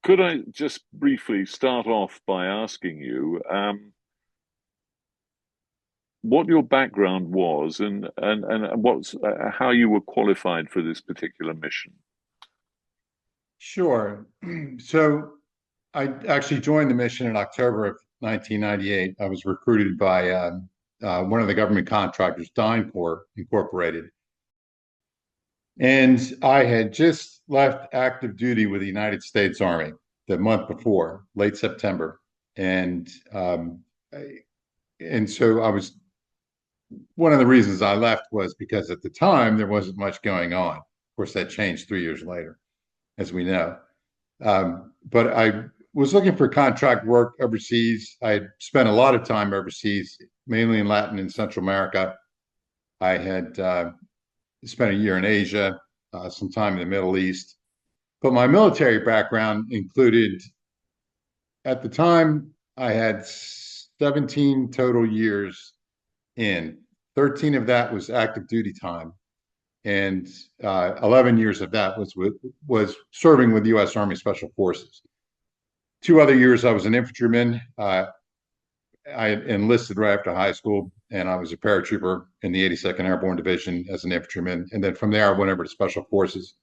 Could I just briefly start off by asking you what your background was and what's how you were qualified for this particular mission? Sure. So I actually joined the mission in October of 1998. I was recruited by one of the government contractors, DynCorp Incorporated. And I had just left active duty with the United States Army the month before, late September. And so I was one of the reasons I left was because at the time there wasn't much going on. Of course, that changed 3 years later, as we know. But I was looking for contract work overseas. I had spent a lot of time overseas, mainly in Latin and Central America. I had spent a year in Asia, some time in the Middle East. But my military background included, at the time, I had 17 total years in. 13 of that was active duty time, and 11 years of that was serving with U.S. Army Special Forces. 2 other years I was an infantryman. I enlisted right after high school, and I was a paratrooper in the 82nd Airborne Division as an infantryman. And then from there, I went over to Special Forces,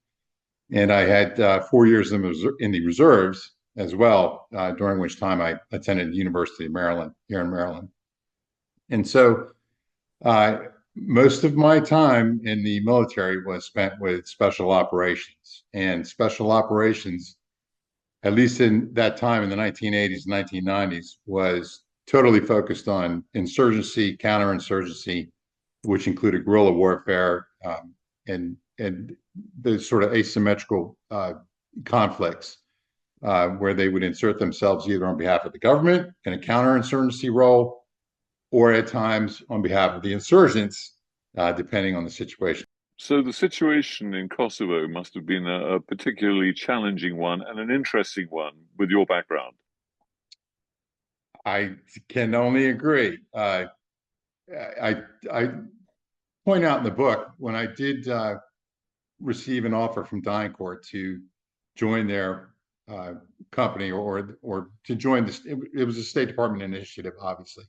and I had 4 years in the reserves as well, during which time I attended the University of Maryland here in Maryland. And so most of my time in the military was spent with special operations, and special operations, at least in that time in the 1980s, 1990s, was totally focused on insurgency, counterinsurgency, which included guerrilla warfare, and the sort of asymmetrical conflicts where they would insert themselves either on behalf of the government in a counterinsurgency role, or at times on behalf of the insurgents, depending on the situation. So the situation in Kosovo must have been a particularly challenging one and an interesting one with your background. I can only agree. I point out in the book when I did receive an offer from DynCorp to join their company or to join this. It was a State Department initiative, obviously,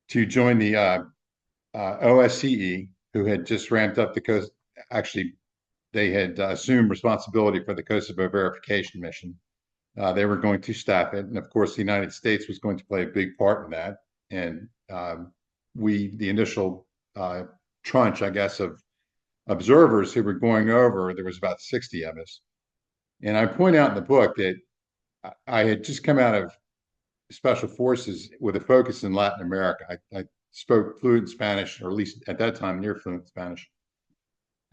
to join the OSCE, who had just ramped up the coast. Actually, they had assumed responsibility for the Kosovo Verification Mission. They were going to staff it, and of course, the United States was going to play a big part in that. And the initial tranche, I guess, of observers who were going over, there was about 60 of us. And I point out in the book that I had just come out of Special Forces with a focus in Latin America. I spoke fluent Spanish, or at least at that time, near fluent Spanish.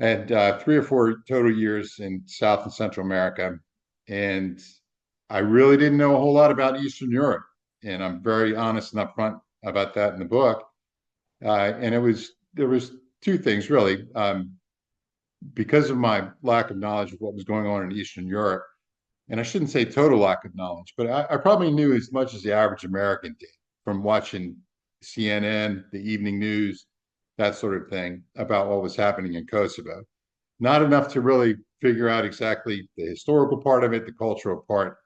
I had 3 or 4 total years in South and Central America, and I really didn't know a whole lot about Eastern Europe. And I'm very honest and upfront about that in the book. And there was 2 things really. Because of my lack of knowledge of what was going on in Eastern Europe, and I shouldn't say total lack of knowledge, but I probably knew as much as the average American did from watching CNN, the evening news, that sort of thing, about what was happening in Kosovo. Not enough to really figure out exactly the historical part of it, the cultural part,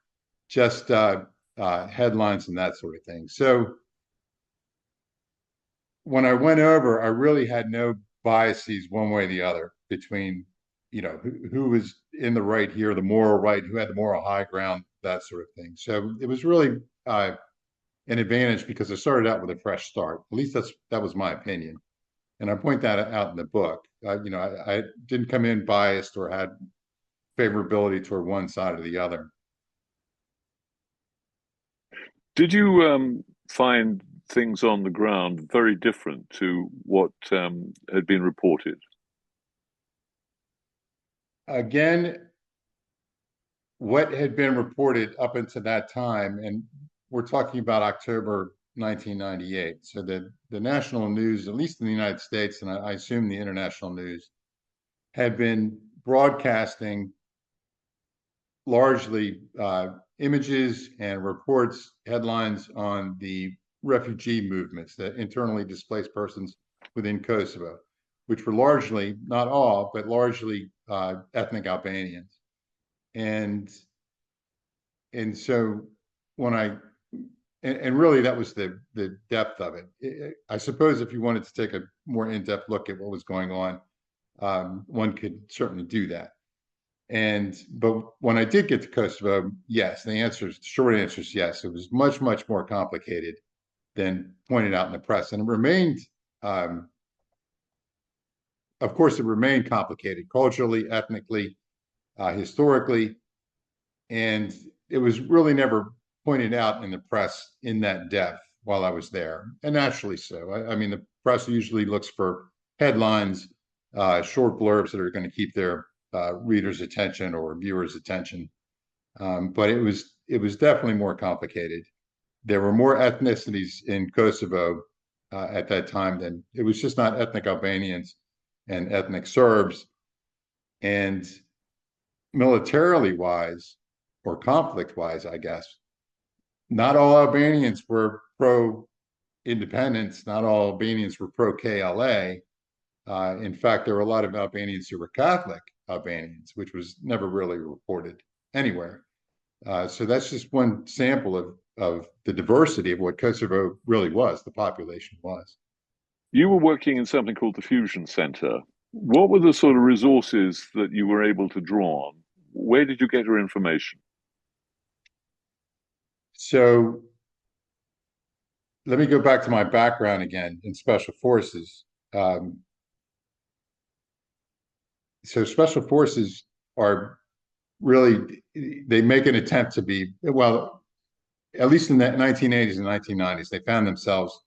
just headlines and that sort of thing. So when I went over, I really had no biases one way or the other between, who was in the right here, the moral right, who had the moral high ground, that sort of thing. So it was really an advantage because I started out with a fresh start. At least that was my opinion, and I point that out in the book. I didn't come in biased or had favorability toward one side or the other. Did you find things on the ground very different to what had been reported? Again, what had been reported up until that time, and we're talking about October 1998. So the national news, at least in the United States, and I assume the international news, had been broadcasting largely images and reports, headlines on the refugee movements, the internally displaced persons within Kosovo, which were largely, not all, but largely ethnic Albanians. And and so when and really that was the depth of it. I suppose if you wanted to take a more in-depth look at what was going on, one could certainly do that. But when I did get to Kosovo, yes, the short answer is yes. It was much, much more complicated than pointed out in the press. And it remained, of course, it remained complicated culturally, ethnically, historically. And it was really never pointed out in the press in that depth while I was there. And naturally so. I mean, the press usually looks for headlines, short blurbs that are going to keep their readers' attention or viewers' attention. But it was definitely more complicated. There were more ethnicities in Kosovo at that time than it was just not ethnic Albanians and ethnic Serbs. And militarily wise, or conflict wise, I guess, not all Albanians were pro independence. Not all Albanians were pro KLA. In fact, there were a lot of Albanians who were Catholic Albanians, which was never really reported anywhere. So that's just one sample of the diversity of what Kosovo really was, the population was. You were working in something called the Fusion Center. What were the sort of resources that you were able to draw on? Where did you get your information? So let me go back to my background again in Special Forces. So Special Forces are really, they make an attempt to be, well, at least in the 1980s and 1990s, they found themselves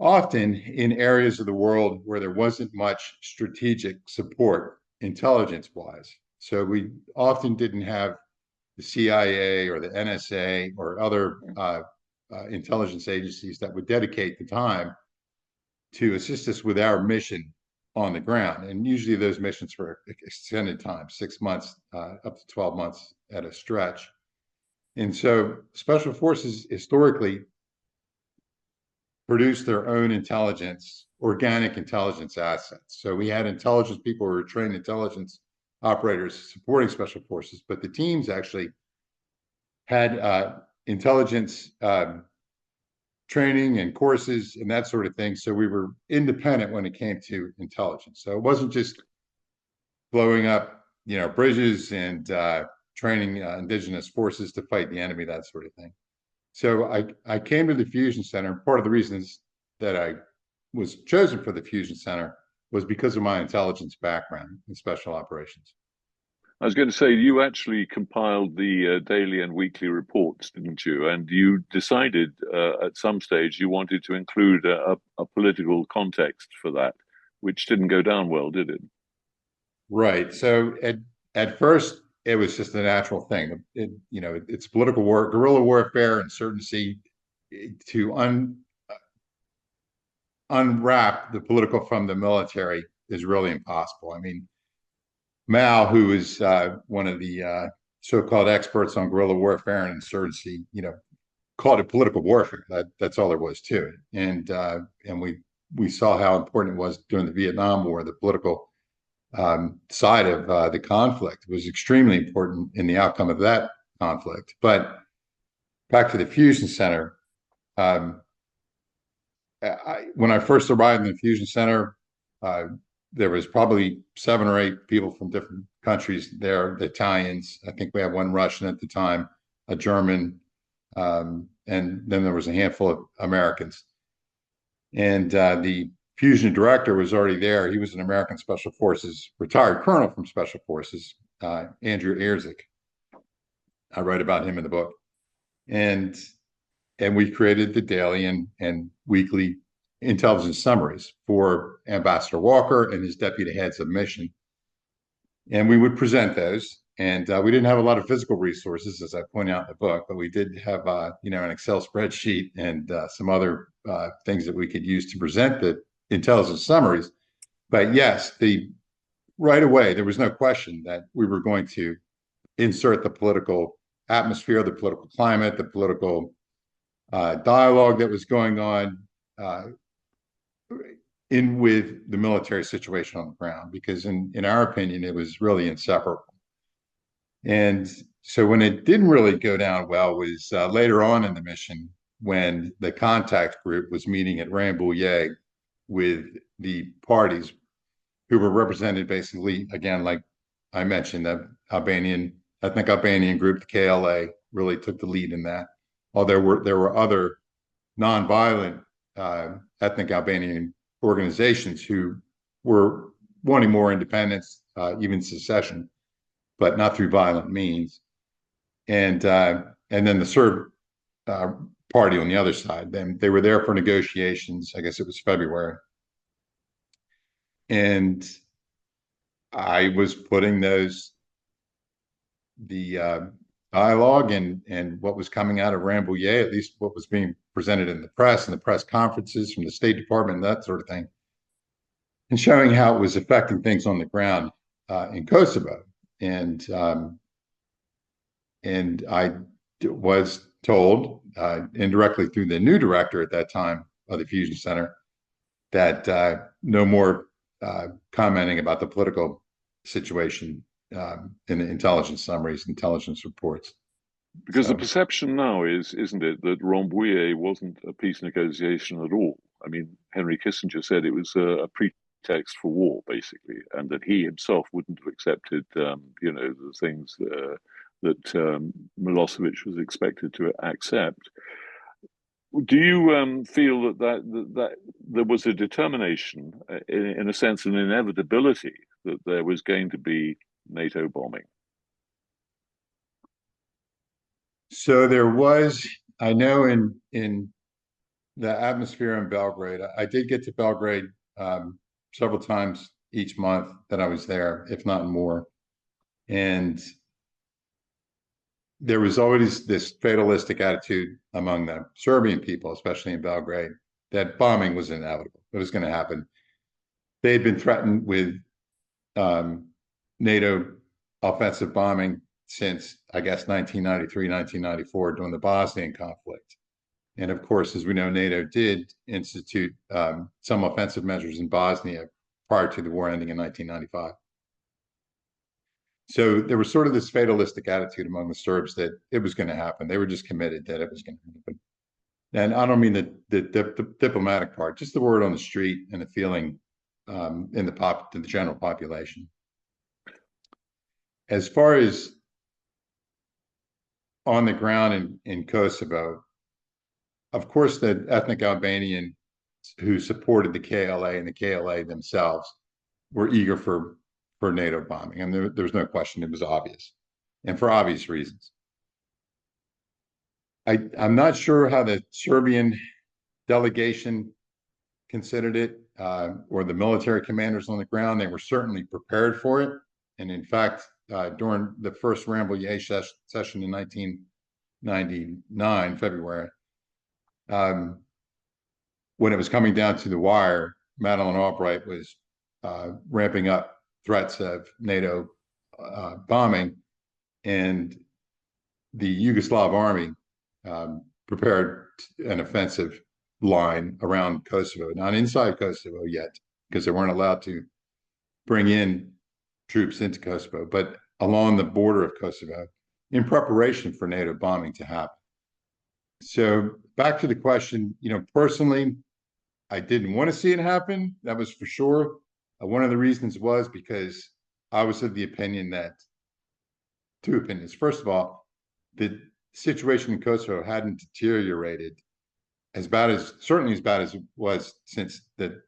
often in areas of the world where there wasn't much strategic support intelligence-wise. So we often didn't have the CIA or the NSA or other intelligence agencies that would dedicate the time to assist us with our mission on the ground. And usually those missions were extended time, 6 months, up to 12 months at a stretch. And so Special Forces historically produced their own intelligence, organic intelligence assets. So we had intelligence people who were trained intelligence operators supporting Special Forces, but the teams actually had intelligence training and courses and that sort of thing. So we were independent when it came to intelligence. So it wasn't just blowing up, bridges and training indigenous forces to fight the enemy, that sort of thing. So I came to the Fusion Center. Part of the reasons that I was chosen for the Fusion Center was because of my intelligence background in special operations. I was going to say, you actually compiled the daily and weekly reports, didn't you? And you decided at some stage you wanted to include a political context for that, which didn't go down well, did it? Right. So at first, it was just a natural thing. It's political war, guerrilla warfare, insurgency. To unwrap the political from the military is really impossible. I mean, Mao, who is one of the so-called experts on guerrilla warfare and insurgency, called it political warfare. That's all there was to it. And we saw how important it was during the Vietnam War. The political side of the conflict was extremely important in the outcome of that conflict. But back to the Fusion Center, when I first arrived in the Fusion Center, there was probably 7 or 8 people from different countries there, the Italians. I think we had one Russian at the time, a German, and then there was a handful of Americans. And the Fusion director was already there. He was an American Special Forces, retired colonel from Special Forces, Andrew Ehrzik. I write about him in the book. And we created the daily and weekly intelligence summaries for Ambassador Walker and his deputy heads of mission. And we would present those. And we didn't have a lot of physical resources, as I point out in the book, but we did have, an Excel spreadsheet and some other things that we could use to present the intelligence summaries. But yes, right away, there was no question that we were going to insert the political atmosphere, the political climate, the political dialogue that was going on in with the military situation on the ground, because in our opinion, it was really inseparable. And so when it didn't really go down well was later on in the mission when the contact group was meeting at Rambouillet with the parties who were represented basically, again, like I mentioned, the ethnic Albanian group, the KLA, really took the lead in that. Although there were other nonviolent ethnic Albanian organizations who were wanting more independence, even secession, but not through violent means. And then the Serb party on the other side. They were there for negotiations. I guess it was February, and I was putting the dialogue and what was coming out of Rambouillet, at least what was being presented in the press and the press conferences from the State Department, that sort of thing, and showing how it was affecting things on the ground in Kosovo. And I was told indirectly through the new director at that time of the Fusion Center that no more commenting about the political situation in the intelligence summaries, intelligence reports. Because the perception now is, isn't it, that Rambouillet wasn't a peace negotiation at all. I mean, Henry Kissinger said it was a pretext for war, basically, and that he himself wouldn't have accepted, the things that Milosevic was expected to accept. Do you feel that there was a determination, in a sense, an inevitability that there was going to be NATO bombing? So there was, I know, in the atmosphere in Belgrade. I did get to Belgrade several times each month that I was there, if not more, and there was always this fatalistic attitude among the Serbian people, especially in Belgrade, that bombing was inevitable. It was going to happen. They had been threatened with NATO offensive bombing since, I guess, 1993, 1994, during the Bosnian conflict. And of course, as we know, NATO did institute some offensive measures in Bosnia prior to the war ending in 1995. So there was sort of this fatalistic attitude among the Serbs that it was going to happen. They were just committed that it was going to happen. And I don't mean the diplomatic part, just the word on the street and the feeling in the general population. As far as on the ground in Kosovo, of course, the ethnic Albanian who supported the KLA and the KLA themselves were eager for NATO bombing. And there was no question, it was obvious, and for obvious reasons. I'm not sure how the Serbian delegation considered it, or the military commanders on the ground. They were certainly prepared for it. And in fact, during the first Rambouillet session in 1999, February, when it was coming down to the wire, Madeleine Albright was ramping up threats of NATO bombing, and the Yugoslav army prepared an offensive line around Kosovo, not inside Kosovo yet, because they weren't allowed to bring in troops into Kosovo, but along the border of Kosovo in preparation for NATO bombing to happen. So back to the question, personally, I didn't want to see it happen. That was for sure. One of the reasons was because I was of the opinion that, two opinions. First of all, the situation in Kosovo hadn't deteriorated certainly as bad as it was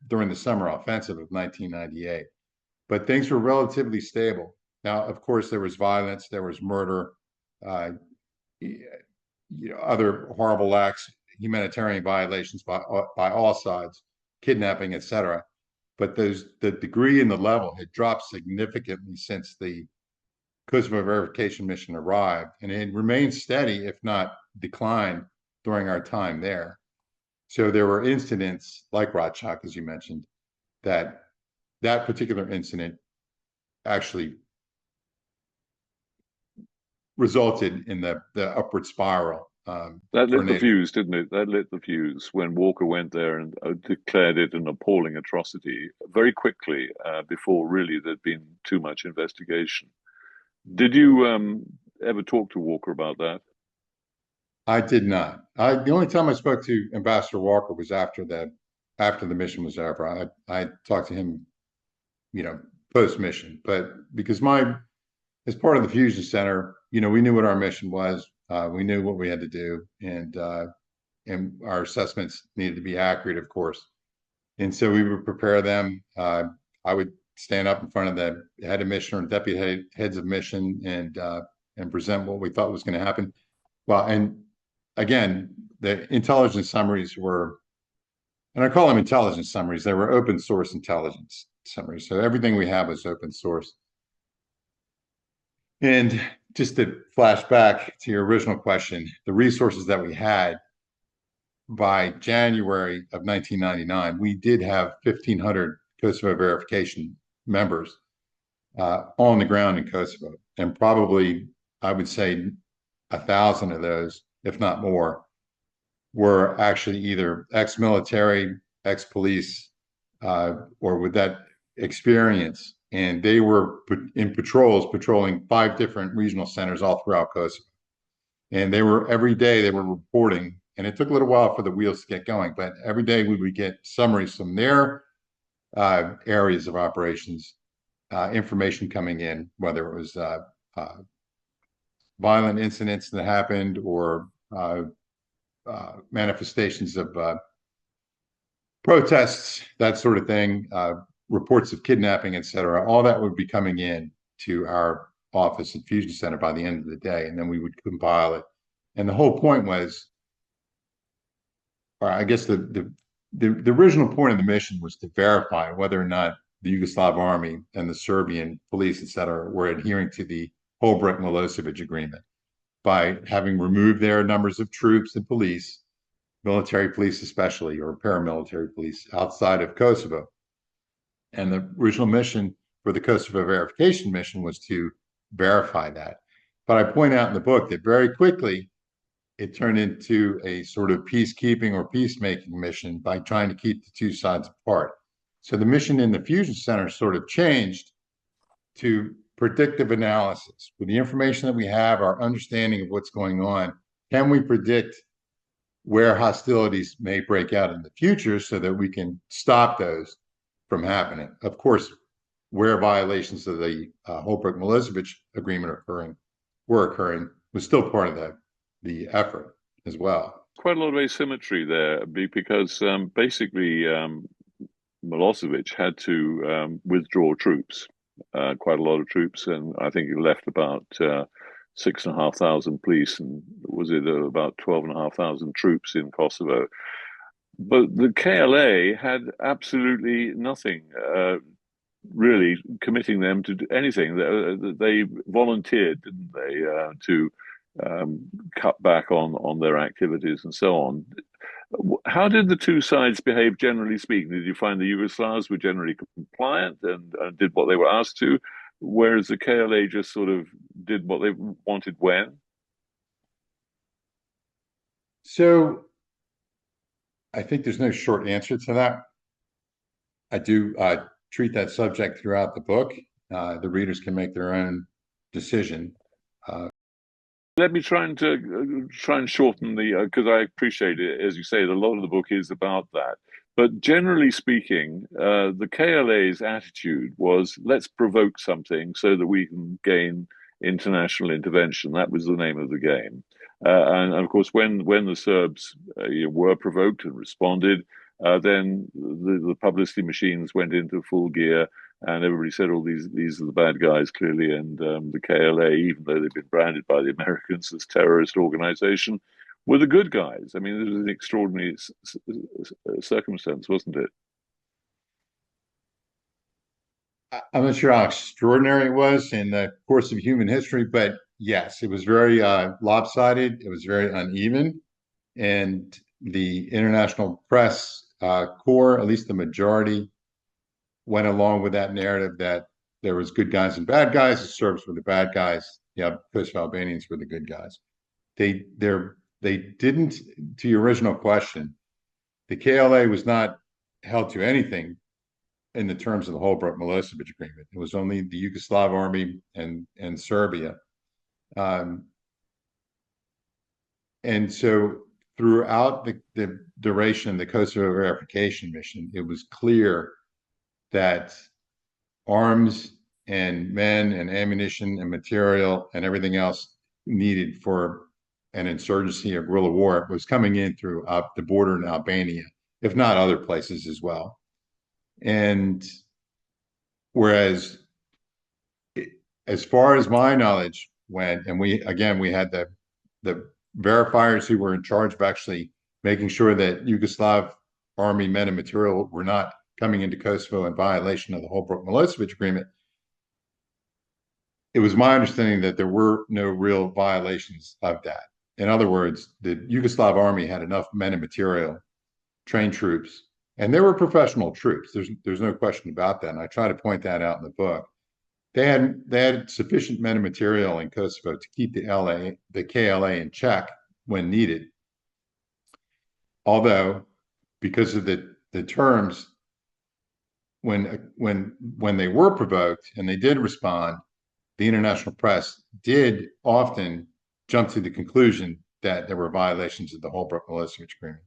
during the summer offensive of 1998. But things were relatively stable. Now, of course, there was violence, there was murder, other horrible acts, humanitarian violations by all sides, kidnapping, etc. But the degree and the level had dropped significantly since the Kosovo Verification Mission arrived, and it remained steady, if not declined, during our time there. So there were incidents like Ratchak, as you mentioned, that particular incident actually resulted in the upward spiral. That lit the fuse, didn't it? That lit the fuse when Walker went there and declared it an appalling atrocity very quickly, before really there'd been too much investigation. Did you ever talk to Walker about that? I did not. The only time I spoke to Ambassador Walker was after the mission was over. I talked to him, post mission, but because as part of the fusion center, we knew what our mission was. We knew what we had to do, and our assessments needed to be accurate, of course. And so we would prepare them. I would stand up in front of the head of mission or deputy heads of mission and present what we thought was going to happen. Well, and again, the intelligence summaries were, and I call them intelligence summaries. They were open source intelligence summaries. So everything we have is open source. And just to flash back to your original question, the resources that we had by January of 1999, we did have 1,500 Kosovo verification members on the ground in Kosovo. And probably, I would say, 1,000 of those, if not more, were actually either ex-military, ex-police, or with that experience. And they were in patrols, patrolling 5 different regional centers all throughout Kosovo. And every day they were reporting, and it took a little while for the wheels to get going, but every day we would get summaries from their areas of operations, information coming in, whether it was violent incidents that happened or manifestations of protests, that sort of thing, reports of kidnapping, etc. All that would be coming in to our office at Fusion Center by the end of the day, and then we would compile it. And the whole point was, or I guess the original point of the mission was to verify whether or not the Yugoslav army and the Serbian police, etc., were adhering to the Holbrooke-Milosevic agreement by having removed their numbers of troops and police, military police especially, or paramilitary police outside of Kosovo. And the original mission for the Kosovo Verification Mission was to verify that. But I point out in the book that very quickly it turned into a sort of peacekeeping or peacemaking mission by trying to keep the two sides apart. So the mission in the Fusion Center sort of changed to predictive analysis. With the information that we have, our understanding of what's going on, can we predict where hostilities may break out in the future so that we can stop those from happening? Of course, where violations of the Holbrooke-Milosevic agreement were occurring was still part of the effort as well. Quite a lot of asymmetry there because basically Milosevic had to withdraw troops, quite a lot of troops, and I think he left about 6,500 police and was it about 12,500 troops in Kosovo. But the KLA had absolutely nothing really committing them to do anything. They volunteered, didn't they, to cut back on their activities and so on. How did the two sides behave, generally speaking? Did you find the Yugoslavs were generally compliant and did what they were asked to, whereas the KLA just sort of did what they wanted when? So I think there's no short answer to that. I do treat that subject throughout the book. The readers can make their own decision. Let me try and shorten because I appreciate it, as you say, a lot of the book is about that. But generally speaking, the KLA's attitude was, let's provoke something so that we can gain international intervention. That was the name of the game. And of course, when the Serbs were provoked and responded, then the publicity machines went into full gear, and everybody said, "Oh, these are the bad guys, clearly." And the KLA, even though they've been branded by the Americans as terrorist organization, were the good guys. I mean, it was an extraordinary circumstance, wasn't it? I'm not sure how extraordinary it was in the course of human history, but yes, it was very lopsided. It was very uneven. And the international press corps, at least the majority, went along with that narrative that there was good guys and bad guys. The Serbs were the bad guys. Yeah, Kosovo Albanians were the good guys. They didn't, to your original question, the KLA was not held to anything in the terms of the Holbrooke-Milosevic agreement. It was only the Yugoslav army and Serbia. And so throughout the duration of the Kosovo Verification Mission, it was clear that arms and men and ammunition and material and everything else needed for an insurgency or guerrilla war was coming in through the border in Albania, if not other places as well. And whereas, as far as my knowledge went, and we had the verifiers who were in charge of actually making sure that Yugoslav army men and material were not coming into Kosovo in violation of the Holbrooke-Milosevic agreement. It was my understanding that there were no real violations of that. In other words, the Yugoslav army had enough men and material, trained troops, and they were professional troops. There's no question about that. And I try to point that out in the book. They had sufficient men and material in Kosovo to keep the KLA in check when needed. Although, because of the terms, when they were provoked and they did respond, the international press did often jump to the conclusion that there were violations of the Holbrooke-Milosevic agreement.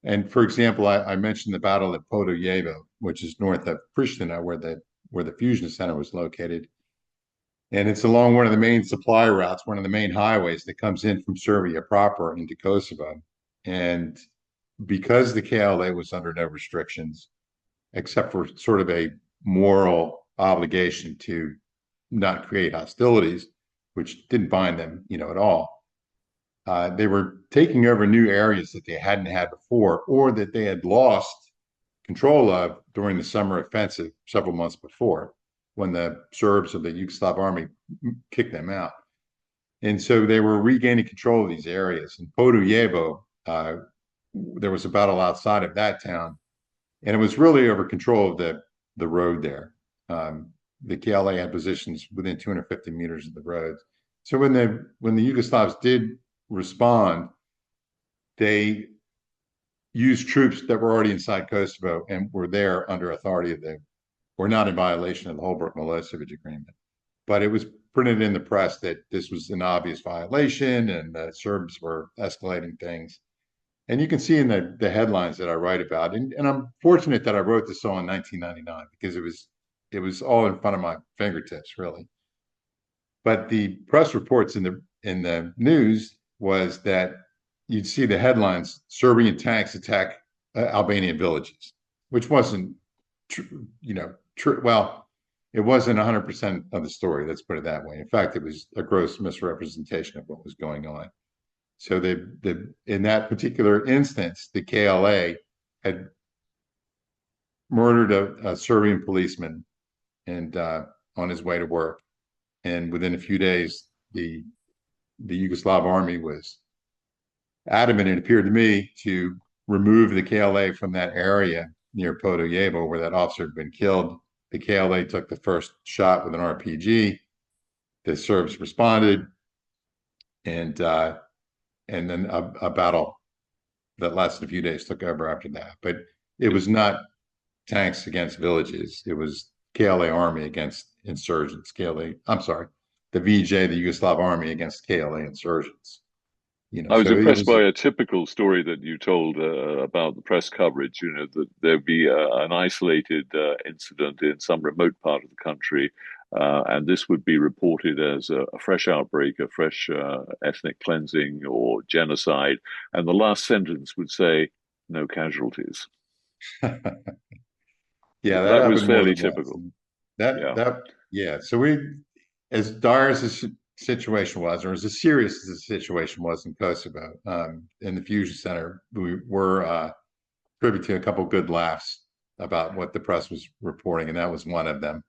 And for example, I mentioned the battle at Podojevo, which is north of Pristina, where the fusion center was located. And it's along one of the main supply routes, one of the main highways that comes in from Serbia proper into Kosovo. And because the KLA was under no restrictions, except for sort of a moral obligation to not create hostilities, which didn't bind them, at all. They were taking over new areas that they hadn't had before, or that they had lost control of during the summer offensive several months before, when the Serbs of the Yugoslav army kicked them out. And so they were regaining control of these areas. In Podojevo, there was a battle outside of that town, and it was really over control of the road there. The KLA had positions within 250 meters of the road. So when the Yugoslavs did respond, they used troops that were already inside Kosovo and were there under authority of were not in violation of the Holbrooke-Milosevic agreement. But it was printed in the press that this was an obvious violation, and the Serbs were escalating things. And you can see in the headlines that I write about, and I'm fortunate that I wrote this all in 1999, because it was all in front of my fingertips, really. But the press reports in the news was that you'd see the headlines: Serbian tanks attack Albanian villages, which wasn't true. Well, it wasn't 100% of the story. Let's put it that way. In fact, it was a gross misrepresentation of what was going on. So in that particular instance, the KLA had murdered a Serbian policeman and on his way to work. And within a few days, the Yugoslav army was adamant, it appeared to me, to remove the KLA from that area near Podojevo where that officer had been killed. The KLA took the first shot with an RPG. The Serbs responded, and then a battle that lasted a few days took over after that. But it was not tanks against villages. It was KLA army against insurgents. The VJ, the Yugoslav army, against KLA insurgents. I was impressed by a typical story that you told about the press coverage. That there'd be an isolated incident in some remote part of the country, and this would be reported as a fresh outbreak, a fresh ethnic cleansing or genocide, and the last sentence would say, "No casualties." Yeah, that was fairly typical. So we, as dire as the situation was, or as serious as the situation was in Kosovo, in the fusion center, we were privy to a couple of good laughs about what the press was reporting, and that was one of them.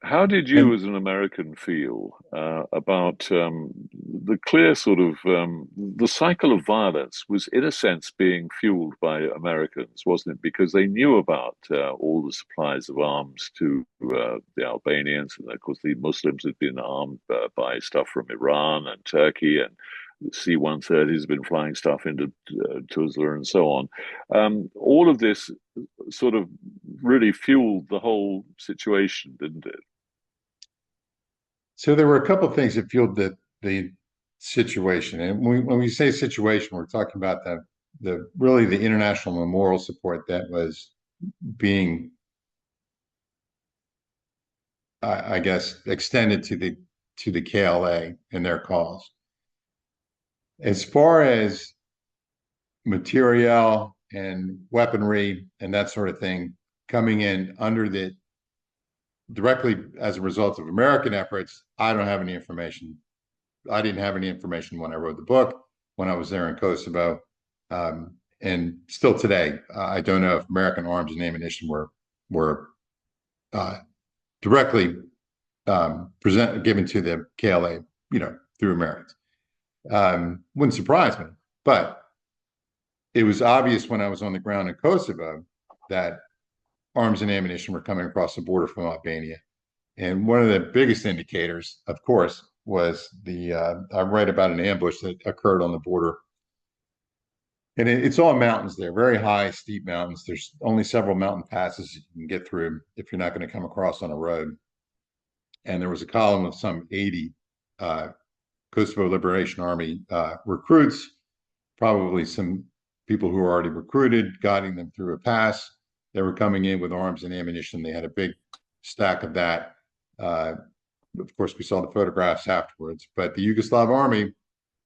How did you, as an American, feel about the clear sort of the cycle of violence was, in a sense, being fueled by Americans, wasn't it? Because they knew about all the supplies of arms to the Albanians, and of course the Muslims had been armed by stuff from Iran and Turkey, and the C-130 has been flying stuff into Tuzla and so on. All of this sort of really fueled the whole situation, didn't it? So there were a couple of things that fueled the situation, and when we say situation, we're talking about the really the international memorial support that was being, I guess, extended to the KLA and their cause. As far as materiel and weaponry and that sort of thing coming in under the directly as a result of American efforts, I don't have any information. I didn't have any information when I wrote the book, when I was there in Kosovo. And still today, I don't know if American arms and ammunition were directly given to the KLA, through Americans. Wouldn't surprise me, but it was obvious when I was on the ground in Kosovo that arms and ammunition were coming across the border from Albania. And one of the biggest indicators, of course, was I write about an ambush that occurred on the border. And it's all mountains there, very high, steep mountains. There's only several mountain passes you can get through if you're not going to come across on a road. And there was a column of some 80 Kosovo Liberation Army recruits, probably some people who were already recruited, guiding them through a pass. They were coming in with arms and ammunition. They had a big stack of that. Of course, we saw the photographs afterwards, but the Yugoslav army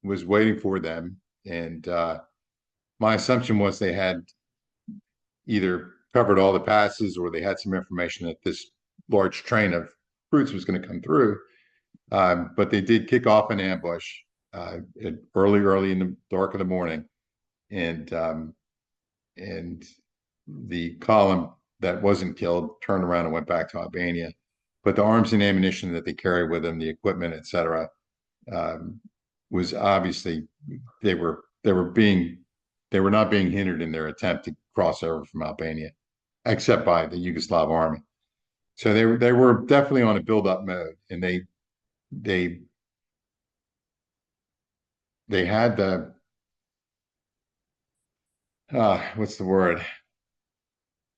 was waiting for them. And my assumption was they had either covered all the passes or they had some information that this large train of recruits was going to come through. But they did kick off an ambush early in the dark of the morning. And the column that wasn't killed turned around and went back to Albania. But the arms and ammunition that they carried with them, the equipment, et cetera, was obviously they were not being hindered in their attempt to cross over from Albania, except by the Yugoslav army. So they were definitely on a build-up mode, and they had the what's the word?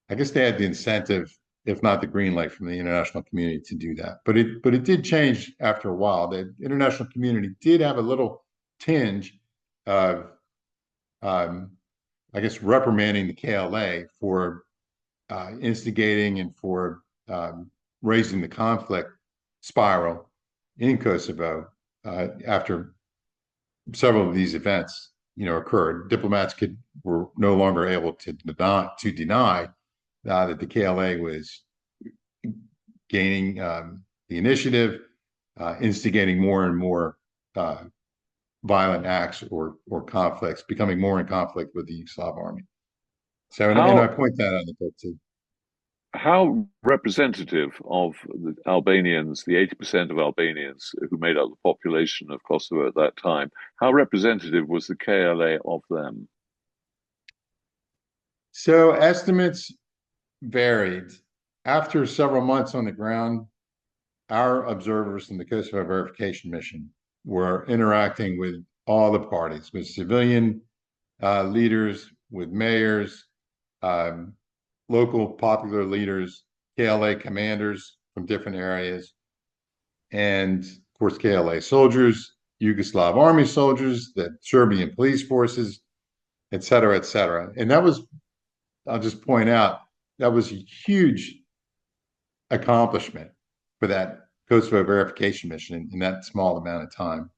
I guess they had the incentive, if not the green light from the international community to do that. But it did change after a while. The international community did have a little tinge of, I guess, reprimanding the KLA for instigating and for raising the conflict spiral in Kosovo after several of these events, occurred. Diplomats were no longer able to deny that the KLA was gaining the initiative, instigating more and more violent acts or conflicts, becoming more in conflict with the Yugoslav army. So, and I point that out in the book too. How representative of the Albanians, the 80% of Albanians who made up the population of Kosovo at that time, how representative was the KLA of them? So estimates varied. After several months on the ground, our observers in the Kosovo Verification Mission were interacting with all the parties, with civilian leaders, with mayors, local popular leaders, KLA commanders from different areas, and of course KLA soldiers, Yugoslav army soldiers, the Serbian police forces, et cetera, et cetera. And that was, I'll just point out, that was a huge accomplishment for that Kosovo Verification Mission in that small amount of time.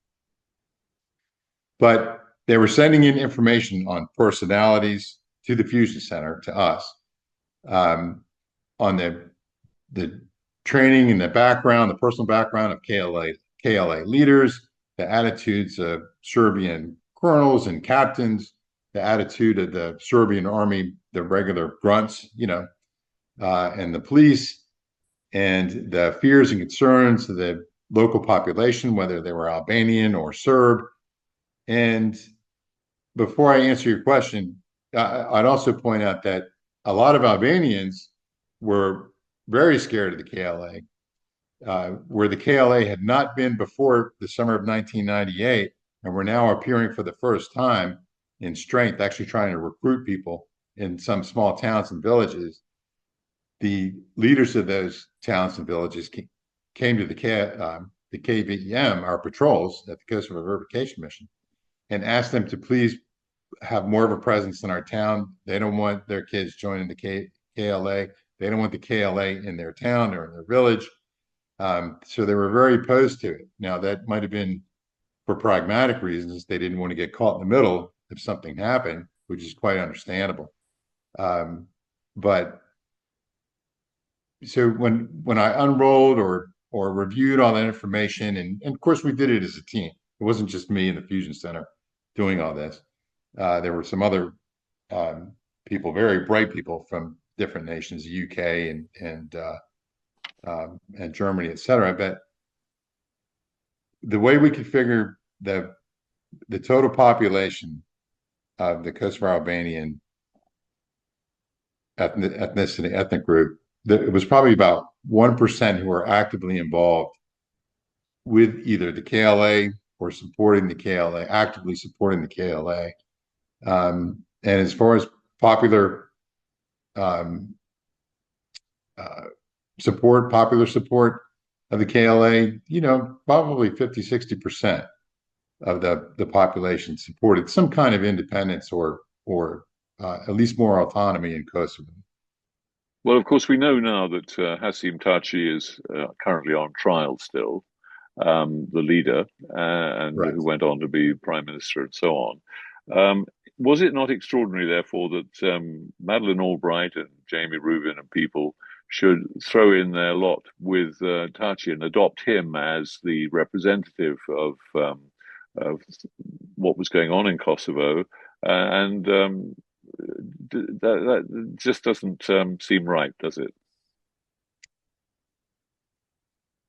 But they were sending in information on personalities to the Fusion Center, to us, on the training and the background, the personal background of KLA leaders, the attitudes of Serbian colonels and captains, the attitude of the Serbian army, the regular grunts, and the police, and the fears and concerns of the local population, whether they were Albanian or Serb. And before I answer your question, I'd also point out that a lot of Albanians were very scared of the KLA, where the KLA had not been before the summer of 1998, and were now appearing for the first time in strength, actually trying to recruit people in some small towns and villages. the leaders of those towns and villages came to the KVEM, our patrols at the Kosovo Verification Mission, and asked them to please have more of a presence in our town. They don't want their kids joining the KLA. They don't want the KLA in their town or in their village. So they were very opposed to it. Now, that might have been for pragmatic reasons. They didn't want to get caught in the middle if something happened, which is quite understandable. But so when I unrolled or reviewed all that information, and of course we did it as a team. It wasn't just me in the Fusion Center doing all this. There were some other people, very bright people from different nations, the UK and Germany, et cetera. But the way we could figure the total population of the Kosovo Albanian ethnic group, it was probably about 1% who were actively involved with either the KLA or supporting the KLA, actively supporting the KLA. And as far as popular support of the KLA, probably 50-60% of the population supported some kind of independence or at least more autonomy in Kosovo. Well, of course, we know now that Hasim Taci is currently on trial still, the leader, and right. who went on to be prime minister and so on. Was it not extraordinary, therefore, that Madeleine Albright and Jamie Rubin and people should throw in their lot with Taci and adopt him as the representative of what was going on in Kosovo? That just doesn't seem right, does it?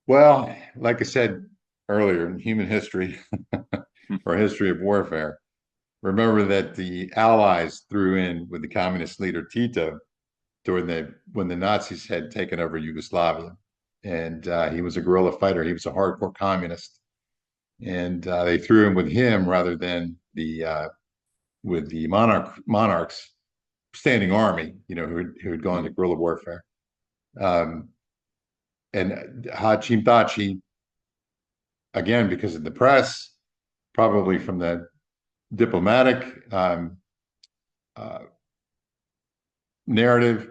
Well, like I said earlier, in human history or history of warfare, remember that the Allies threw in with the communist leader Tito when the Nazis had taken over Yugoslavia, and he was a guerrilla fighter. He was a hardcore communist, and they threw in with him rather than with the monarchs standing army, who had gone to guerrilla warfare. And Hashim Thaci, again, because of the press, probably from the diplomatic narrative,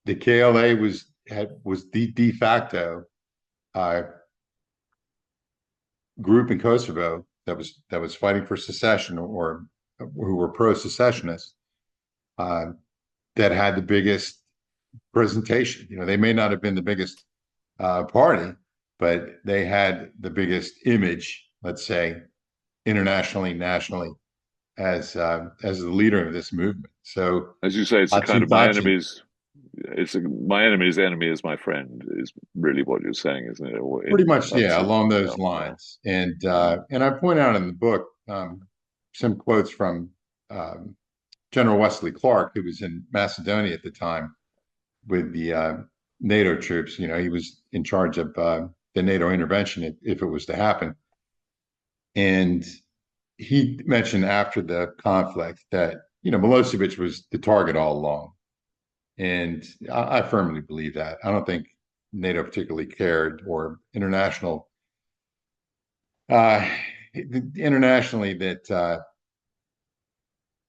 the KLA was the de facto group in Kosovo that was fighting for secession or who were pro-secessionists, that had the biggest presentation. They may not have been the biggest party, but they had the biggest image, let's say, internationally, nationally, as the leader of this movement. So, as you say, it's a kind of my enemy's enemy is my friend, is really what you're saying, isn't it? Pretty much, yeah, along those lines. And I point out in the book some quotes from General Wesley Clark, who was in Macedonia at the time with the NATO troops. He was in charge of the NATO intervention if it was to happen. And he mentioned after the conflict that, Milosevic was the target all along. And I firmly believe that. I don't think NATO particularly cared, or internationally that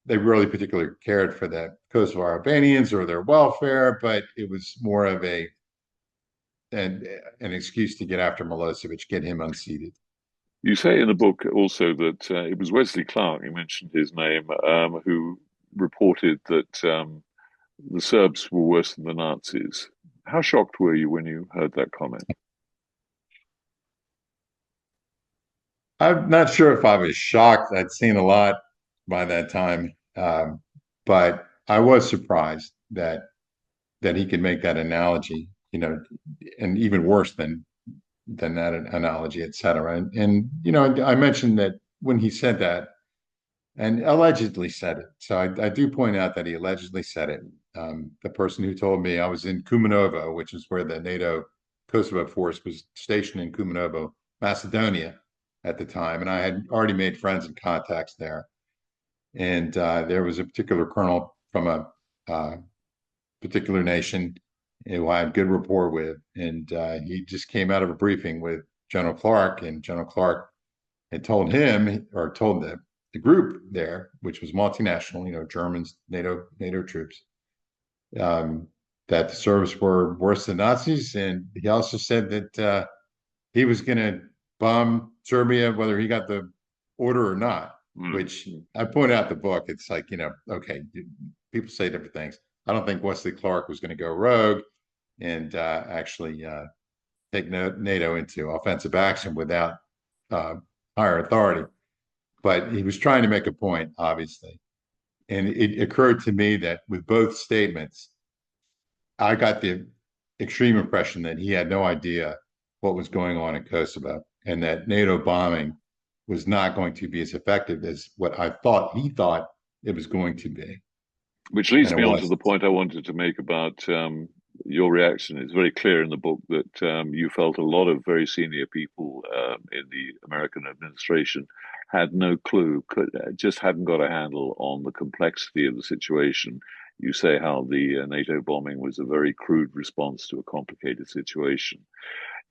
they really particularly cared for the Kosovo Albanians or their welfare, but it was more of an excuse to get after Milosevic, get him unseated. You say in the book also that it was Wesley Clark, you mentioned his name, who reported that the Serbs were worse than the Nazis. How shocked were you when you heard that comment? I'm not sure if I was shocked. I'd seen a lot by that time, but I was surprised that he could make that analogy, and even worse than that analogy, et cetera. And I mentioned that when he said that, and allegedly said it. So I do point out that he allegedly said it. The person who told me, I was in Kumanovo, which is where the NATO Kosovo force was stationed, in Kumanovo, Macedonia at the time. And I had already made friends and contacts there. And there was a particular colonel from a particular nation who I had good rapport with, and he just came out of a briefing with General Clark, and General Clark had told him, or told the group there, which was multinational, Germans, NATO troops, that the Serbs were worse than Nazis, and he also said that he was going to bomb Serbia whether he got the order or not. Which I point out in the book. It's like, okay, people say different things. I don't think Wesley Clark was going to go rogue and actually take NATO into offensive action without higher authority. But he was trying to make a point, obviously. And it occurred to me that with both statements, I got the extreme impression that he had no idea what was going on in Kosovo, and that NATO bombing was not going to be as effective as what he thought it was going to be. Which leads me on to the point I wanted to make about your reaction. It's very clear in the book that you felt a lot of very senior people in the American administration had no clue, just hadn't got a handle on the complexity of the situation. You say how the NATO bombing was a very crude response to a complicated situation.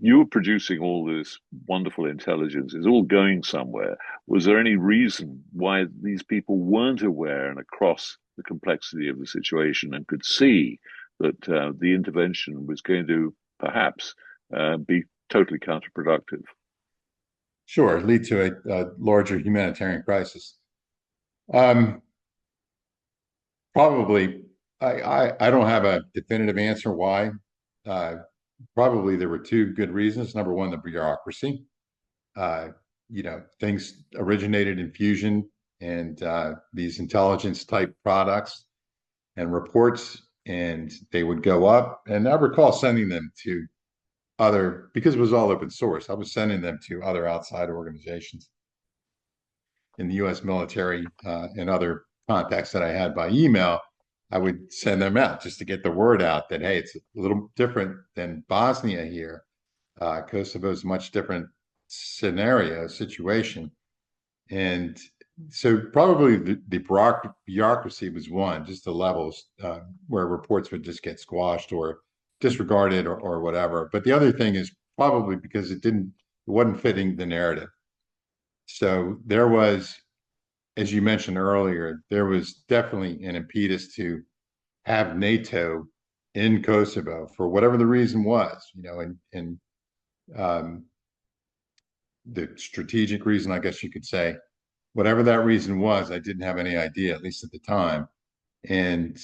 You were producing all this wonderful intelligence. It's all going somewhere. Was there any reason why these people weren't aware and across the complexity of the situation and could see that the intervention was going to perhaps be totally counterproductive? Sure, lead to a larger humanitarian crisis. Probably, I don't have a definitive answer why. Probably there were two good reasons. Number one, the bureaucracy. Things originated in fusion and these intelligence type products and reports, and they would go up. And I recall sending them to because it was all open source, I was sending them to other outside organizations in the U.S. military and other contacts that I had by email. I would send them out just to get the word out that, hey, it's a little different than Bosnia here. Kosovo is a much different situation. And so probably the bureaucracy was one, just the levels where reports would just get squashed or disregarded or whatever. But the other thing is probably because it wasn't fitting the narrative. So there was, as you mentioned earlier, there was definitely an impetus to have NATO in Kosovo for whatever the reason was, and the strategic reason, I guess you could say, whatever that reason was, I didn't have any idea, at least at the time. And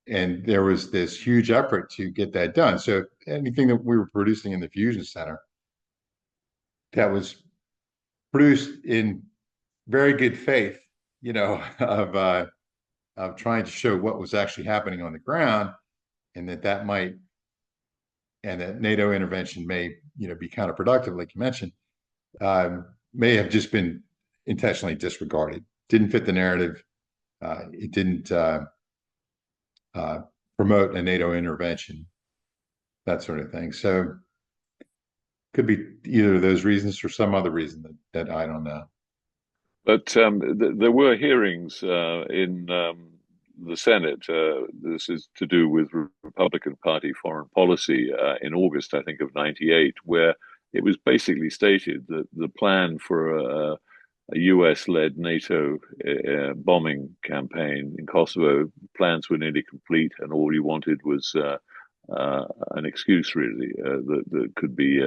there was this huge effort to get that done. So anything that we were producing in the Fusion Center that was produced in very good faith, of trying to show what was actually happening on the ground, and that NATO intervention may, be counterproductive, like you mentioned, may have just been intentionally disregarded. Didn't fit the narrative. It didn't promote a NATO intervention, that sort of thing. So could be either of those reasons or some other reason that I don't know. But there were hearings in the Senate. This is to do with Republican Party foreign policy in August, I think, of '98, where it was basically stated that the plan for a US-led NATO bombing campaign in Kosovo, plans were nearly complete, and all you wanted was an excuse, really, that could be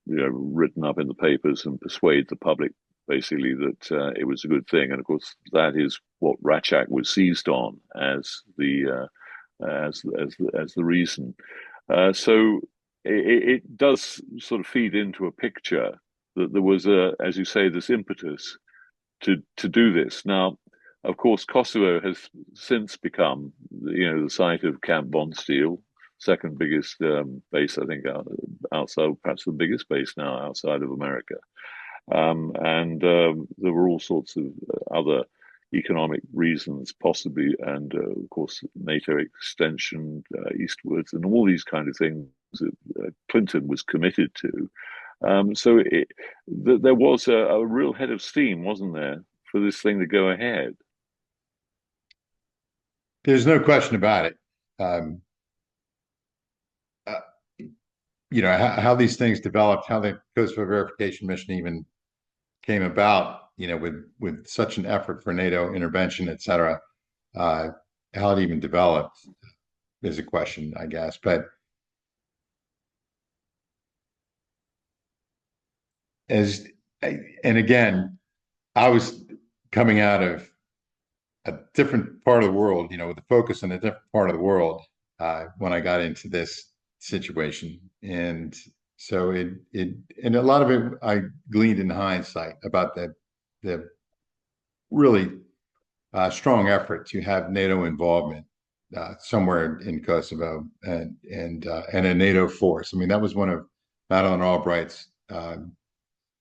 written up in the papers and persuade the public, basically, that it was a good thing. And of course, that is what Ratchak was seized on as the reason. So it does sort of feed into a picture that there was as you say, this impetus to do this. Now, of course, Kosovo has since become, the site of Camp Bondsteel, second biggest base, I think, outside, perhaps the biggest base now outside of America. And there were all sorts of other economic reasons, possibly, and of course, NATO extension eastwards, and all these kind of things that Clinton was committed to. So there was a real head of steam, wasn't there, for this thing to go ahead? There's no question about it. Um, uh, how these things developed, how the Kosovo Verification Mission even came about, with such an effort for NATO intervention, et cetera. How it even developed is a question, I guess. But and again, I was coming out of a different part of the world, with a focus on a different part of the world when I got into this situation, and so and a lot of it I gleaned in hindsight about the really strong effort to have NATO involvement somewhere in Kosovo and a NATO force. I mean, that was one of Madeleine Albright's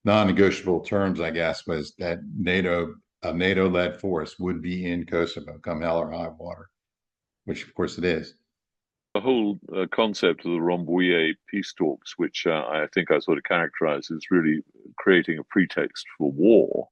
non-negotiable terms, I guess, was that a NATO-led force would be in Kosovo, come hell or high water, which of course it is. The whole concept of the Rambouillet peace talks, which I think I sort of characterize as really creating a pretext for war,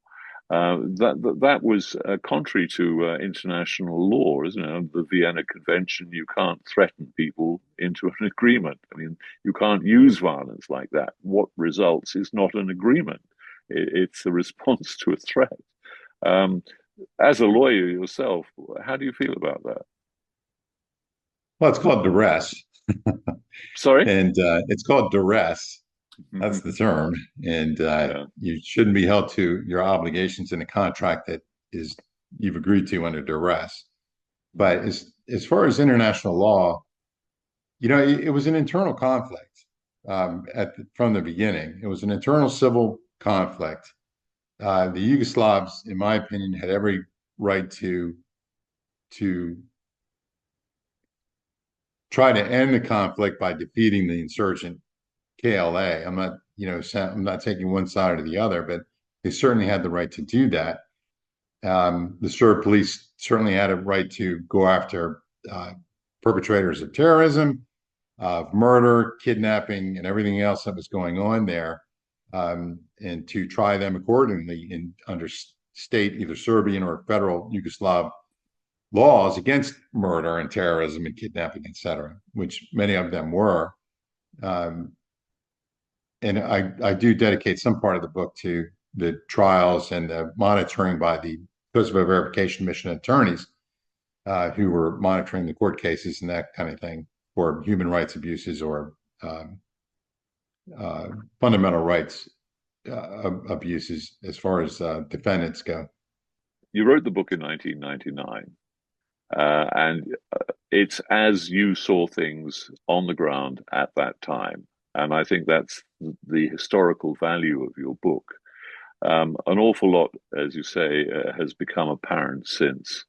that was contrary to international law, isn't it? The Vienna Convention, you can't threaten people into an agreement. I mean, you can't use violence like that. What results is not an agreement. It's a response to a threat. As a lawyer yourself, how do you feel about that? Well, it's called duress. Sorry? And it's called duress. That's the term. And you shouldn't be held to your obligations in a contract that you've agreed to under duress. But as far as international law, it was an internal conflict from the beginning. It was an internal civil conflict. The Yugoslavs, in my opinion, had every right to try to end the conflict by defeating the insurgent KLA. I'm not taking one side or the other, but they certainly had the right to do that. The Serb police certainly had a right to go after perpetrators of terrorism, of murder, kidnapping, and everything else that was going on there, and to try them accordingly under state, either Serbian or federal Yugoslav laws against murder and terrorism and kidnapping, et cetera, which many of them were. And I do dedicate some part of the book to the trials and the monitoring by the Kosovo Verification Mission attorneys who were monitoring the court cases and that kind of thing for human rights abuses or fundamental rights abuses as far as defendants go. You wrote the book in 1999, and it's as you saw things on the ground at that time. And I think that's the historical value of your book. An awful lot, as you say, has become apparent since.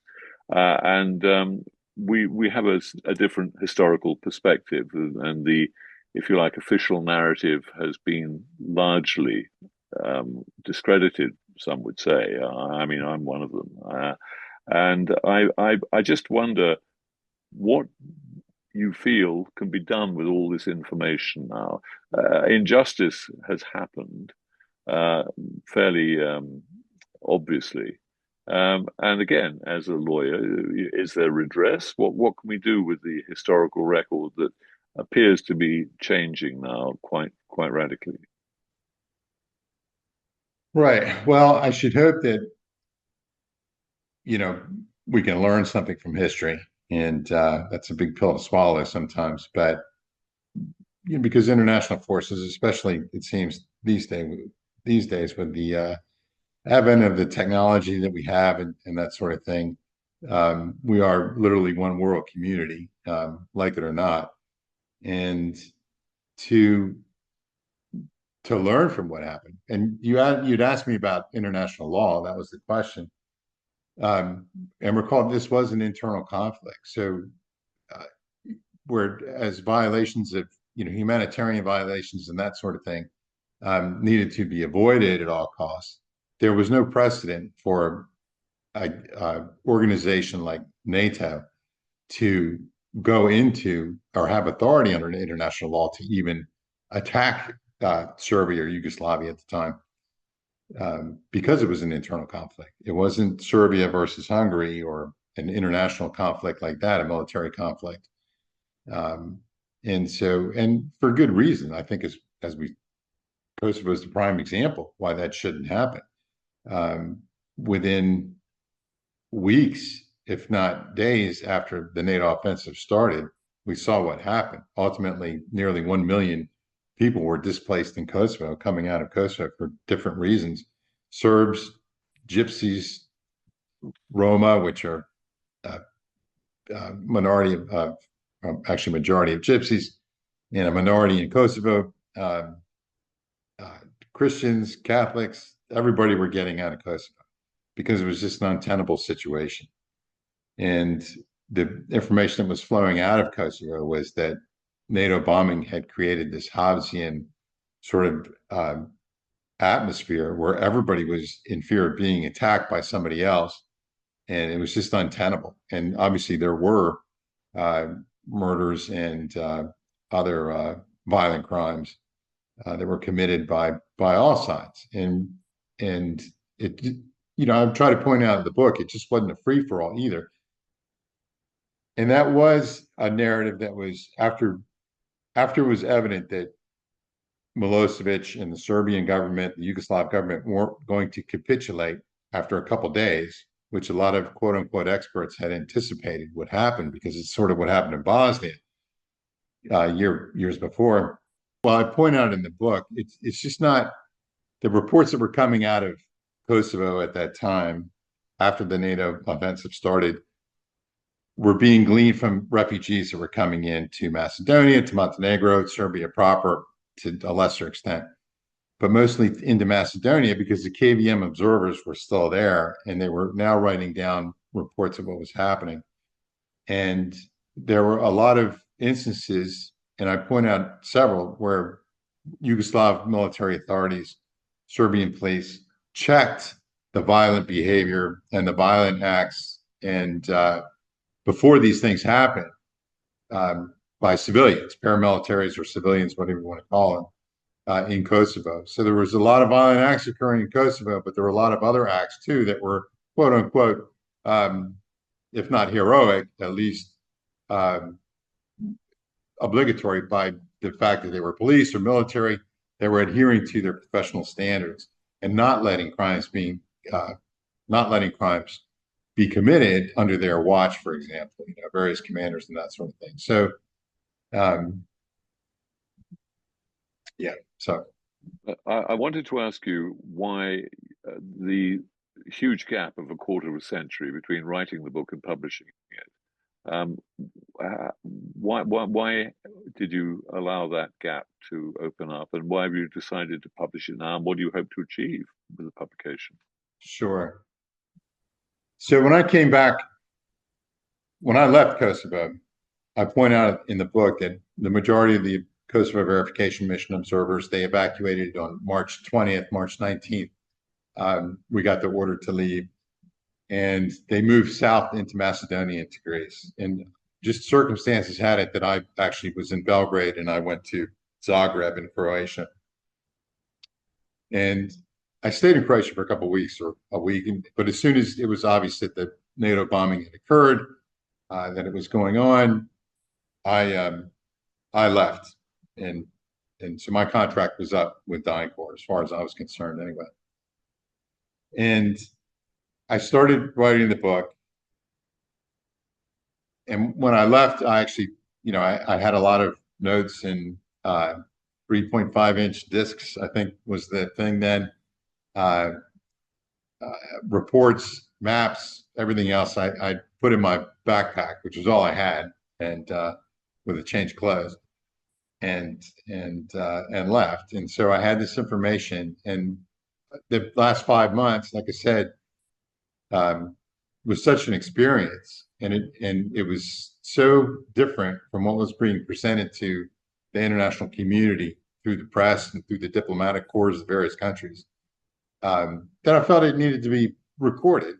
And we have a different historical perspective, and the, if you like, official narrative has been largely discredited, some would say. I mean, I'm one of them. And I just wonder what you feel can be done with all this information now. Injustice has happened fairly obviously. And again, as a lawyer, is there redress? What can we do with the historical record that appears to be changing now quite radically? Right. Well, I should hope that we can learn something from history, and that's a big pill to swallow sometimes. But because international forces, especially it seems these days with the advent of the technology that we have and that sort of thing, we are literally one world community, like it or not. And to learn from what happened. And you'd asked me about international law. That was the question. And recall this was an internal conflict. So whereas violations of humanitarian violations and that sort of thing needed to be avoided at all costs, there was no precedent for an organization like NATO to go into or have authority under international law to even attack Serbia or Yugoslavia at the time, because it was an internal conflict. It wasn't Serbia versus Hungary or an international conflict like that, a military conflict. And so, and for good reason, I think Kosovo is the prime example why that shouldn't happen. Within weeks, if not days after the NATO offensive started, we saw what happened. Ultimately, nearly 1 million people were displaced in Kosovo, coming out of Kosovo for different reasons. Serbs, Gypsies, Roma, which are minority of, actually majority of Gypsies, and a minority in Kosovo, Christians, Catholics, everybody were getting out of Kosovo because it was just an untenable situation. And the information that was flowing out of Kosovo was that NATO bombing had created this Hobbesian sort of atmosphere where everybody was in fear of being attacked by somebody else. And it was just untenable. And obviously there were murders and other violent crimes that were committed by all sides. And it, I try to point out in the book, it just wasn't a free-for-all either. And that was a narrative that was after it was evident that Milosevic and the Serbian government, the Yugoslav government, weren't going to capitulate after a couple of days, which a lot of quote unquote experts had anticipated would happen because it's sort of what happened in Bosnia years before. Well, I point out in the book, it's just not the reports that were coming out of Kosovo at that time after the NATO offensive started were being gleaned from refugees that were coming into Macedonia, to Montenegro, Serbia proper, to a lesser extent, but mostly into Macedonia because the KVM observers were still there and they were now writing down reports of what was happening. And there were a lot of instances, and I point out several, where Yugoslav military authorities, Serbian police, checked the violent behavior and the violent acts and before these things happen by civilians, paramilitaries or civilians, whatever you want to call them, in Kosovo. So there was a lot of violent acts occurring in Kosovo, but there were a lot of other acts too that were quote unquote, if not heroic, at least obligatory by the fact that they were police or military. They were adhering to their professional standards and not letting crimes be committed under their watch, for example, various commanders and that sort of thing. So, yeah. So, I wanted to ask you why the huge gap of a quarter of a century between writing the book and publishing it. Why did you allow that gap to open up, and why have you decided to publish it now? And what do you hope to achieve with the publication? Sure. So when I came back, when I left Kosovo, I point out in the book that the majority of the Kosovo Verification Mission observers, they evacuated on March 20th, March 19th. We got the order to leave, and they moved south into Macedonia, into Greece. And just circumstances had it that I actually was in Belgrade and I went to Zagreb in Croatia. And I stayed in Croatia for a couple of weeks or a week, but as soon as it was obvious that the NATO bombing had occurred, that it was going on, I left, and so my contract was up with DynCorp as far as I was concerned, anyway. And I started writing the book, and when I left, I actually, I had a lot of notes in 3.5-inch discs, I think was the thing then. Reports, maps, everything else I put in my backpack, which was all I had, and with a change of clothes, and left. And so I had this information, and the last 5 months, like I said, was such an experience, and it was so different from what was being presented to the international community through the press and through the diplomatic corps of various countries, that I felt it needed to be recorded.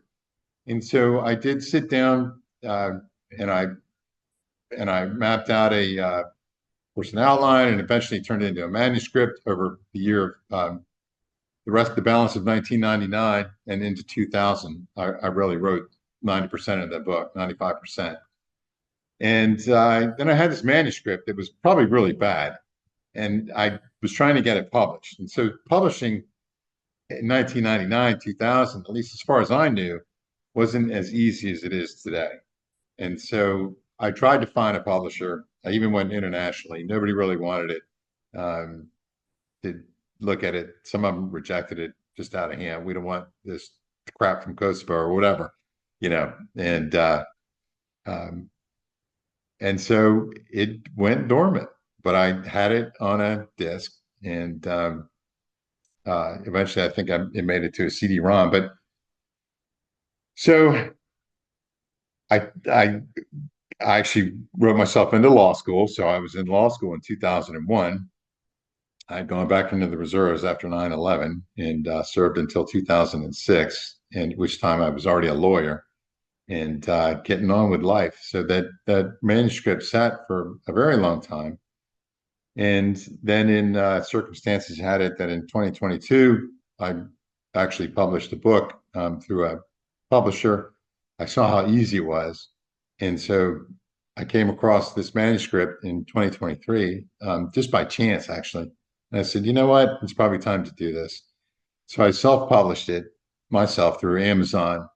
And so I did sit down and I mapped out an outline, and eventually turned it into a manuscript over the year of the balance of 1999 and into 2000. I really wrote 90% of the book, 95%. And then I had this manuscript that was probably really bad, and I was trying to get it published. And so publishing in 1999, 2000, at least as far as I knew, wasn't as easy as it is today. And so I tried to find a publisher. I even went internationally. Nobody really wanted it, to look at it. Some of them rejected it just out of hand. We don't want this crap from Kosovo or whatever, you know. Um, and so it went dormant. But I had it on a disc, and eventually I think it made it to a CD-ROM. But so I actually wrote myself into law school. So I was in law school in 2001. I'd gone back into the reserves after 9/11 and served until 2006, and which time I was already a lawyer and getting on with life. So that manuscript sat for a very long time. And then in circumstances had it that in 2022, I actually published a book through a publisher. I saw how easy it was. And so I came across this manuscript in 2023, just by chance, actually. And I said, you know what? It's probably time to do this. So I self-published it myself through Amazon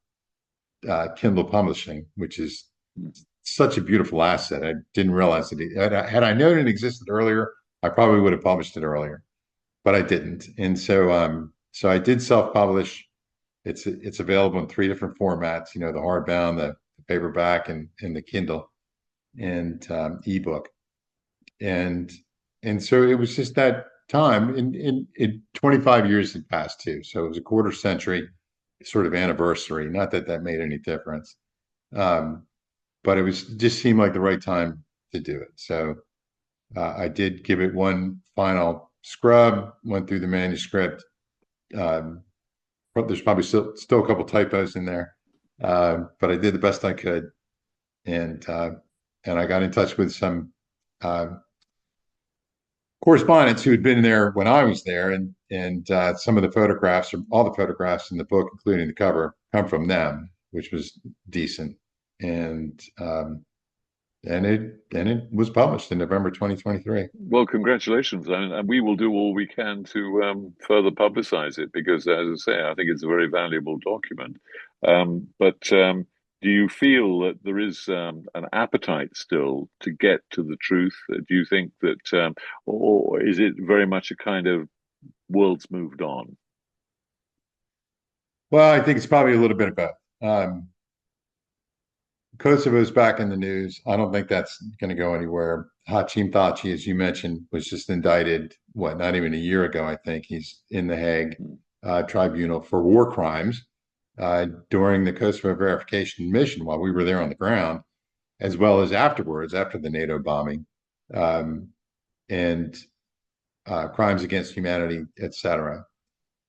Kindle Publishing, which is such a beautiful asset. I didn't realize that had I known it existed earlier, I probably would have published it earlier, but I didn't. And so I did self-publish. It's available in 3 different formats, you know, the hardbound, the paperback, and the Kindle, and ebook. And so it was just that time in 25 years had passed too. So it was a quarter century sort of anniversary. Not that that made any difference. But it just seemed like the right time to do it. So I did give it one final scrub, went through the manuscript. There's probably still a couple typos in there, but I did the best I could, and I got in touch with some correspondents who had been there when I was there, and some of the photographs, or all the photographs in the book, including the cover, come from them, which was decent. And it was published in November 2023. Well, congratulations, and we will do all we can to further publicize it because, as I say, I think it's a very valuable document. But do you feel that there is an appetite still to get to the truth? Do you think that, or is it very much a kind of world's moved on? Well, I think it's probably a little bit of both. Kosovo's back in the news. I don't think that's going to go anywhere. Hashim Thaçi, as you mentioned, was just indicted, not even a year ago, I think. He's in the Hague tribunal for war crimes during the Kosovo Verification Mission while we were there on the ground, as well as afterwards, after the NATO bombing, and crimes against humanity, etc.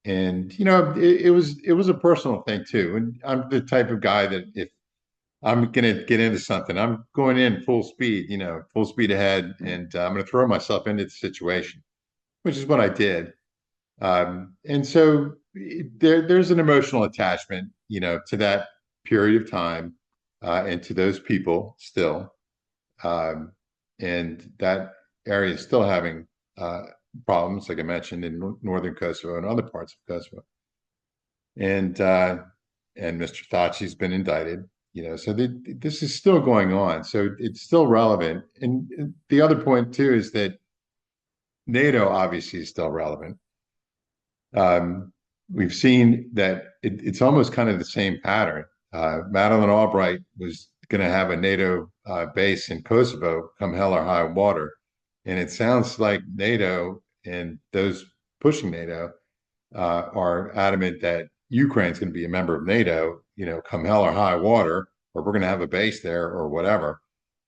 And, you know, it was a personal thing, too. And I'm the type of guy that if I'm going to get into something, I'm going in full speed, you know, full speed ahead, and I'm going to throw myself into the situation, which is what I did. And so there's an emotional attachment, you know, to that period of time and to those people still. And that area is still having problems, like I mentioned, in northern Kosovo and other parts of Kosovo. And Mr. Thaçi's been indicted. You know, so this is still going on. So it's still relevant. And the other point, too, is that NATO obviously is still relevant. We've seen that it's almost kind of the same pattern. Madeleine Albright was going to have a NATO base in Kosovo come hell or high water. And it sounds like NATO and those pushing NATO are adamant that Ukraine's going to be a member of NATO, you know, come hell or high water, or we're going to have a base there or whatever.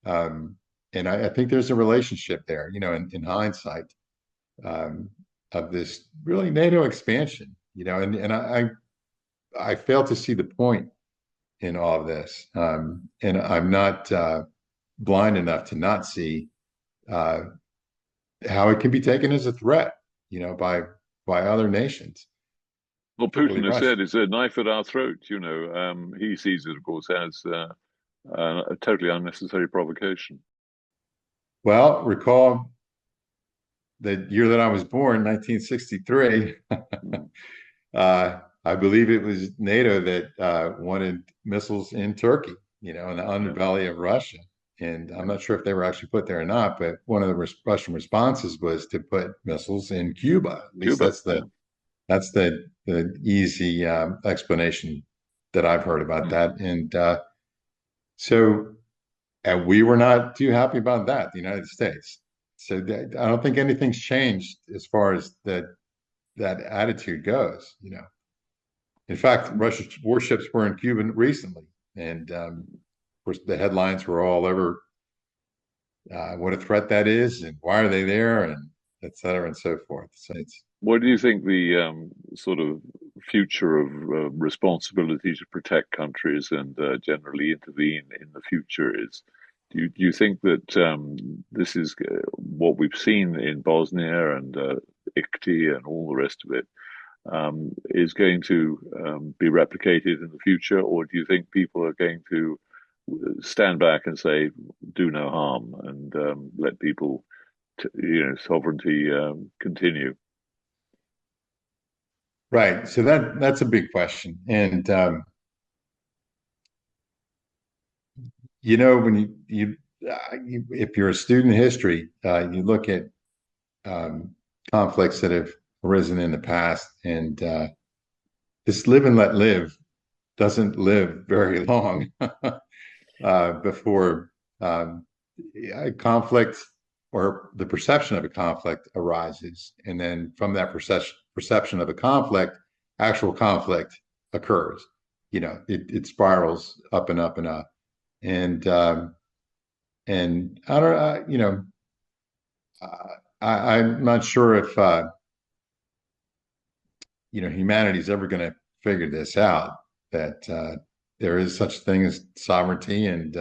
And I think there's a relationship there, you know, in hindsight, of this really NATO expansion, you know, and I fail to see the point in all of this. And I'm not blind enough to not see how it can be taken as a threat, you know, by other nations. Well, totally Putin has Russian. said it's a knife at our throat. He sees it, of course, as a totally unnecessary provocation. Well, recall the year that I was born, 1963. Mm. I believe it was NATO that wanted missiles in Turkey, in the Yeah, underbelly of Russia. And I'm yeah. not sure if they were actually put there or not, but one of the Russian responses was to put missiles in Cuba. At least Cuba, yeah. that's the easy explanation that I've heard about Mm. that. And so, and we were not too happy about that, the United States. So I don't think anything's changed as far as that attitude goes. In fact, Russia's warships were in Cuba recently, and of course the headlines were all over what a threat that is, and why are they there, and et cetera, and so forth. So it's What do you think the sort of future of responsibility to protect countries and generally intervene in the future is? Do you think that this is what we've seen in Bosnia and ICTY and all the rest of it is going to be replicated in the future, or do you think people are going to stand back and say, "Do no harm" and let people, sovereignty continue? right. So that's a big question, and when if you're a student in history, you look at conflicts that have arisen in the past, and this live and let live doesn't live very long before a conflict or the perception of a conflict arises. And then from that perception of a conflict, actual conflict occurs. It spirals up and up and up. And I don't, I'm not sure if humanity's ever going to figure this out, that there is such a thing as sovereignty, and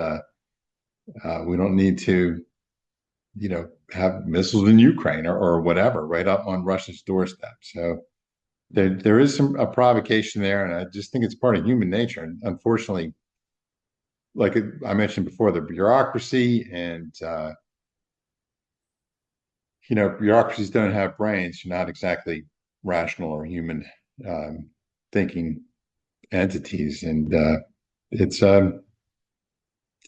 we don't need to, have missiles in Ukraine or whatever right up on Russia's doorstep. So there is a provocation there, and I just think it's part of human nature. And unfortunately, like I mentioned before, the bureaucracy and bureaucracies don't have brains. You're not exactly rational or human thinking entities, and it's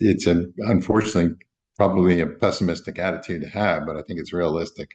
unfortunately probably a pessimistic attitude to have, but I think it's realistic.